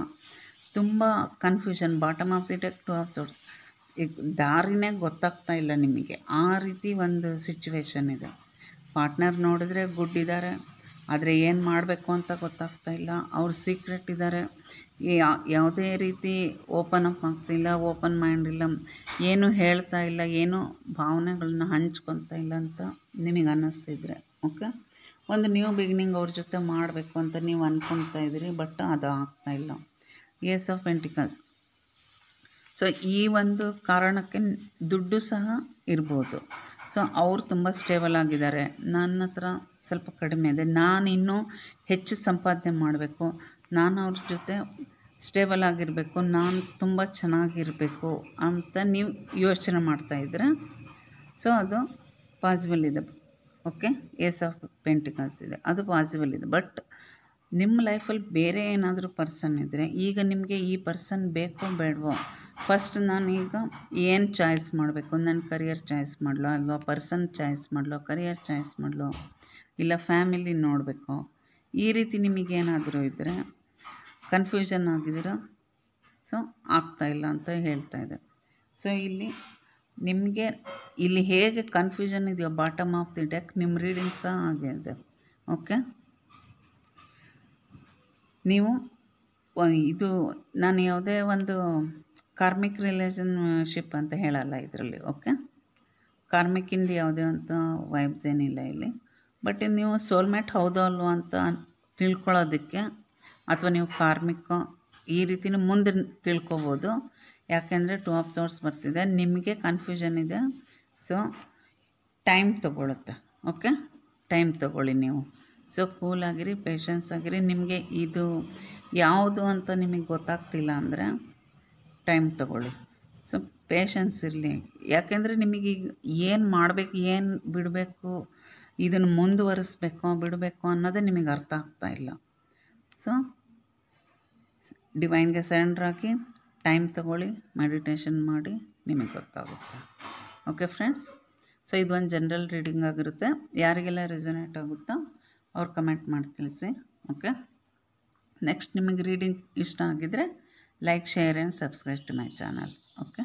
ತುಂಬ confusion. Bottom of the deck 2 of swords. ಈಗ ದಾರಿನೇ ಗೊತ್ತಾಗ್ತಾ ಇಲ್ಲ ನಿಮಗೆ, ಆ ರೀತಿ ಒಂದು ಸಿಚುವೇಶನ್ ಇದೆ. ಪಾರ್ಟ್ನರ್ ನೋಡಿದ್ರೆ ಗುಡ್ ಇದ್ದಾರೆ, ಆದರೆ ಏನು ಮಾಡಬೇಕು ಅಂತ ಗೊತ್ತಾಗ್ತಾ ಇಲ್ಲ. ಅವ್ರು ಸೀಕ್ರೆಟ್ ಇದ್ದಾರೆ, ಯಾವುದೇ ರೀತಿ ಓಪನ್ ಅಪ್ ಆಗ್ತಿಲ್ಲ, ಓಪನ್ ಮೈಂಡ್ ಇಲ್ಲ, ಏನೂ ಹೇಳ್ತಾ ಇಲ್ಲ, ಏನೂ ಭಾವನೆಗಳನ್ನ ಹಂಚ್ಕೊತಾ ಇಲ್ಲ ಅಂತ ನಿಮಗೆ ಅನ್ನಿಸ್ತಿದ್ರೆ ಓಕೆ. ಒಂದು ನ್ಯೂ ಬಿಗಿನಿಂಗ್ ಅವ್ರ ಜೊತೆ ಮಾಡಬೇಕು ಅಂತ ನೀವು ಅಂದ್ಕೊತಾ ಇದ್ದೀರಿ, ಬಟ್ ಅದು ಆಗ್ತಾಯಿಲ್ಲ. ಏಸ್ ಆಫ್ ಪೆಂಟಿಕಲ್ಸ್. ಸೊ ಈ ಒಂದು ಕಾರಣಕ್ಕೆ ದುಡ್ಡು ಸಹ ಇರ್ಬೋದು. ಸೊ ಅವ್ರು ತುಂಬ ಸ್ಟೇಬಲ್ ಆಗಿದ್ದಾರೆ, ನನ್ನ ಹತ್ರ ಸ್ವಲ್ಪ ಕಡಿಮೆ ಇದೆ, ನಾನು ಇನ್ನೂ ಹೆಚ್ಚು ಸಂಪಾದನೆ ಮಾಡಬೇಕು, ನಾನು ಅವ್ರ ಜೊತೆ ಸ್ಟೇಬಲ್ ಆಗಿರಬೇಕು, ನಾನು ತುಂಬ ಚೆನ್ನಾಗಿರಬೇಕು ಅಂತ ನೀವು ಯೋಚನೆ ಮಾಡ್ತಾಯಿದ್ರೆ ಸೊ ಅದು ಪಾಸಿಬಲ್ ಇದೆ ಓಕೆ. ಏಸ್ ಆಫ್ ಪೆಂಟಿಕಲ್ಸ್ ಇದೆ, ಅದು ಪಾಸಿಬಲ್ ಇದೆ. ಬಟ್ ನಿಮ್ಮ ಲೈಫಲ್ಲಿ ಬೇರೆ ಏನಾದರೂ ಪರ್ಸನ್ ಇದ್ದರೆ, ಈಗ ನಿಮಗೆ ಈ ಪರ್ಸನ್ ಬೇಕೋ ಬೇಡವೋ, ಫಸ್ಟ್ ನಾನೀಗ ಏನು ಚಾಯ್ಸ್ ಮಾಡಬೇಕು, ನನ್ನ ಕರಿಯರ್ ಚಾಯ್ಸ್ ಮಾಡಲೋ ಅಲ್ವಾ, ಪರ್ಸನ್ ಚಾಯ್ಸ್ ಮಾಡಲೋ, ಕರಿಯರ್ ಚಾಯ್ಸ್ ಮಾಡಲೋ, ಇಲ್ಲ ಫ್ಯಾಮಿಲಿ ನೋಡಬೇಕು, ಈ ರೀತಿ ನಿಮಗೇನಾದರೂ ಇದ್ದರೆ ಕನ್ಫ್ಯೂಷನ್ ಆಗಿದ್ದೀರಾ. ಸೊ ಆಗ್ತಾಯಿಲ್ಲ ಅಂತ ಹೇಳ್ತಾ ಇದೆ. ಸೊ ನಿಮಗೆ ಇಲ್ಲಿ ಹೇಗೆ ಕನ್ಫ್ಯೂಷನ್ ಇದೆಯೋ ಬಾಟಮ್ ಆಫ್ ದಿ ಡೆಕ್, ನಿಮ್ಮ ರೀಡಿಂಗ್ ಸಹ ಹಾಗೆ ಇದೆ ಓಕೆ. ನೀವು ಇದು ನಾನು ಯಾವುದೇ ಒಂದು ಕಾರ್ಮಿಕ್ ರಿಲೇಷನ್ಶಿಪ್ ಅಂತ ಹೇಳಲ್ಲ ಇದರಲ್ಲಿ ಓಕೆ. ಕಾರ್ಮಿಕ್ಕಿಂದ ಯಾವುದೇ ಅಂತ ವೈಬ್ಸ್ ಏನಿಲ್ಲ ಇಲ್ಲಿ. ಬಟ್ ನೀವು ಸೋಲ್ಮೇಟ್ ಹೌದೋ ಅಲ್ವೋ ಅಂತ ತಿಳ್ಕೊಳ್ಳೋದಕ್ಕೆ, ಅಥವಾ ನೀವು ಕಾರ್ಮಿಕ್ ಈ ರೀತಿನೂ ಮುಂದೆ ತಿಳ್ಕೊಬೋದು. ಯಾಕೆಂದರೆ 2 ಆಫ್ ಸೋರ್ಸ್ ಬರ್ತಿದೆ, ನಿಮಗೆ ಕನ್ಫ್ಯೂಷನ್ ಇದೆ. ಸೊ ಟೈಮ್ ತೊಗೊಳುತ್ತೆ ಓಕೆ, ಟೈಮ್ ತೊಗೊಳ್ಳಿ ನೀವು. ಸೊ ಕೂಲಾಗಿರಿ, ಪೇಷನ್ಸ್ ಆಗಿರಿ. ನಿಮಗೆ ಇದು ಯಾವುದು ಅಂತ ನಿಮಗೆ ಗೊತ್ತಾಗ್ತಿಲ್ಲ ಅಂದರೆ ಟೈಮ್ ತೊಗೊಳ್ಳಿ. ಸೊ ಪೇಷನ್ಸ್ ಇರಲಿ, ಯಾಕೆಂದರೆ ನಿಮಗೀಗ ಏನು ಮಾಡಬೇಕು, ಏನು ಬಿಡಬೇಕು, ಇದನ್ನು ಮುಂದುವರಿಸ್ಬೇಕೋ ಬಿಡಬೇಕು ಅನ್ನೋದೇ ನಿಮಗೆ ಅರ್ಥ ಆಗ್ತಾಯಿಲ್ಲ. ಸೊ ಡಿವೈನ್ಗೆ ಸರೆಂಡರ್ ಆಗಿ ಟೈಮ್ ತೊಗೊಳ್ಳಿ, ಮೆಡಿಟೇಷನ್ ಮಾಡಿ, ನಿಮಗೆ ಗೊತ್ತಾಗುತ್ತೆ ಓಕೆ ಫ್ರೆಂಡ್ಸ್. ಸೊ ಇದೊಂದು ಜನರಲ್ ರೀಡಿಂಗ್ ಆಗಿರುತ್ತೆ. ಯಾರಿಗೆಲ್ಲ ರೆಸೊನೇಟ್ ಆಗುತ್ತೋ ಅವ್ರು ಕಮೆಂಟ್ ಮಾಡಿ ತಿಳಿಸಿ ಓಕೆ. ನೆಕ್ಸ್ಟ್ ನಿಮಗೆ ರೀಡಿಂಗ್ ಇಷ್ಟ ಆಗಿದ್ದರೆ like, share and subscribe to my channel okay.